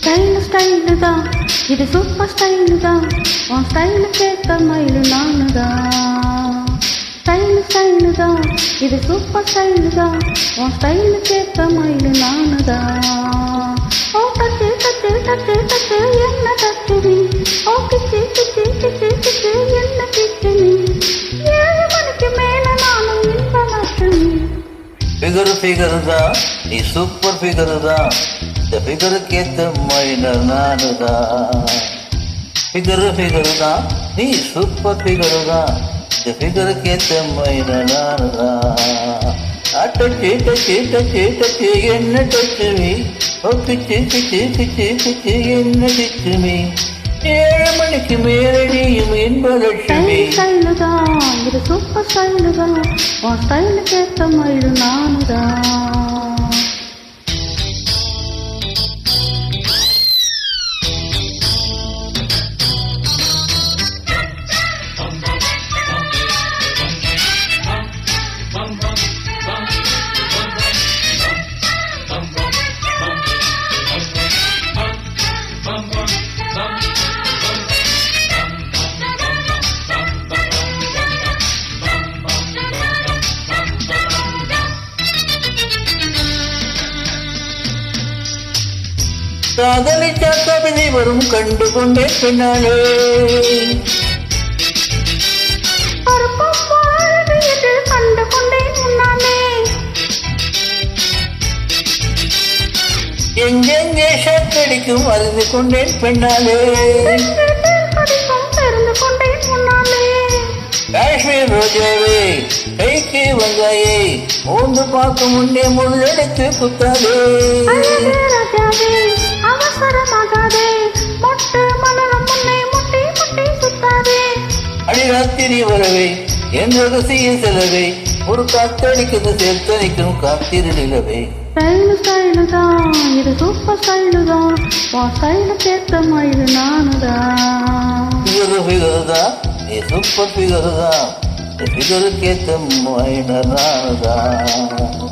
Style தான், இது super style தான், உன் ஸ்டைலுக்கு ஏற்ற மயிலு நானு தான். ஸ்டைலு தான், இது சூப்பர் ஸ்டைலு தான், உன் ஸ்டைலுக்கு ஏற்ற மயிலு நானு தான். ஓ டச்சு டச்சு டச்சு டச்சு என்ன டச்சு நீ, ஓ கிச்சு கிச்சு கிச்சு கிச்சு என்ன கிச்சு நீ, 7 மணிக்கு மேல நானும் இன்ப லட்சுமி. ஃபிகர் தான், நீ சூப்பர் ஃபிகர் தான், இந்த ஃபிகருக்கு ஏத்த மைனர் நானு தான். ஃபிகர் தான், நீ சூப்பர் ஃபிகர் தான், இந்த ஃபிகருக்கு ஏத்த மைனர் நானு தான். டச்சு டச்சு டச்சு டச்சு என்ன டச்சு மீ, ஓ கிச்சு கிச்சு கிச்சு கிச்சு என்ன கிச்சு மீ, 7 மணிக்கு மேலடியும் இன்ப லட்சுமி. ஸ்டைலு தான், இது சூப்பர் ஸ்டைலு தான், உன் ஸ்டைலுக்கு ஏற்ற மயிலு நானு தான். காதலிச்ச கவிதை வரும் கண்டு கொண்டே பின்னாலே, கண்டு கொண்டே முன்னாலே, எங்கெங்கே ஷக்கடிக்கும் அறிந்து கொண்டேன் பெண்ணாலே, தெரிந்து கொண்டேன் முன்னாலே. காஷ்மீர் ரோஜாவே கைக்கு வந்தாயே, மூந்து பார்க்க முன்னே முள்ளெடுத்து குத்தாதே. ராஜாவே அவசரமாகாதே, மொட்டு மலரும் முன்னே முட்டி முட்டி சுத்தாதே. அடிராத்திரி வரவே என் ரகசிய செலவே, ஒரு காத்தடிக்குது சேர்த்தடிக்கும் காத்திரு நிலவே. ஸ்டைலு தான், இது சூப்பர் ஸ்டைலு தான், உன் ஸ்டைலுக்கு ஏற்ற மயிலு நானு தான். ஃபிகர் தான், நீ சூப்பர் ஃபிகர் தான், இந்த ஃபிகருக்கு ஏத்த மைனர் நானு தான்.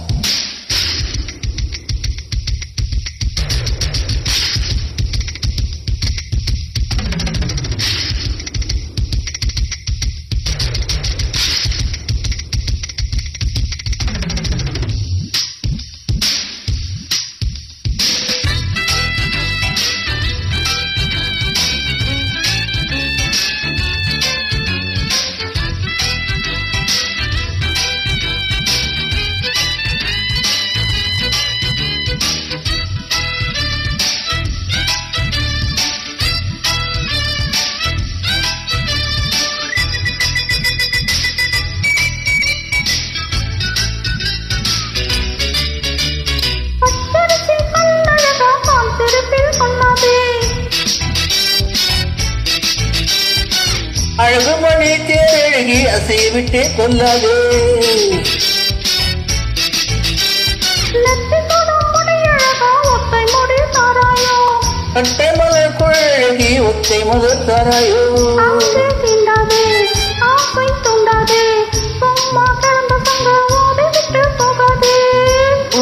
அழகு மணி தேரழகி அசைய விட்டே கொல்லாதே, கட்டை மலர் குழகி ஒத்தை மலர் தாராயோ.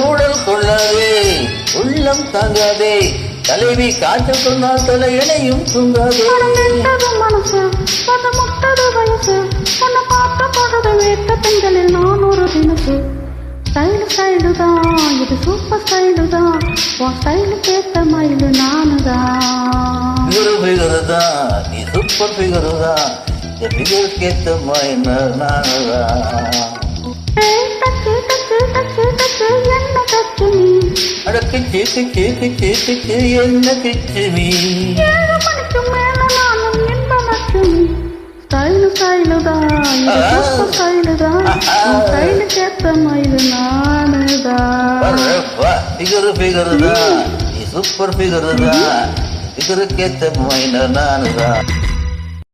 ஊடல் கொள்ளாதே, உள்ளம் தாங்காதே, தலைவி காற்று சொன்னால் தலையணையும் தூங்காதே. மனசு முட்டது வயசு, உன்னை பார்த்த பொழுது வேட்ட பெண்களில் நான் ஒரு தினசு. ஸ்டைலு தான், இது சூப்பர் ஸ்டைலு தான், உன் ஸ்டைலுக்கு ஏற்ற மயிலு நானு தான். ஃபிகர் தான், நீ சூப்பர் ஃபிகர் தான், இந்த ஃபிகருக்கு ஏற்ற மைனர் நானு தான். டச்சு டச்சு டச்சு டச்சு என்ன டச்சு நீ, கிச்சு கிச்சு கிச்சு கிச்சு என்ன கிச்சு நீ, 7 மணிக்கு மேல நானும் இன்ப லட்சுமி. ஸ்டைலு தான், இது சூப்பர் ஸ்டைலு தான், உன் ஸ்டைலுக்கு ஏற்ற மயிலு நானு தான். ஃபிகர் தான், நீ சூப்பர் ஃபிகர் தான், ஃபிகருக்கு ஏற்ற மைனர் நானு தான்.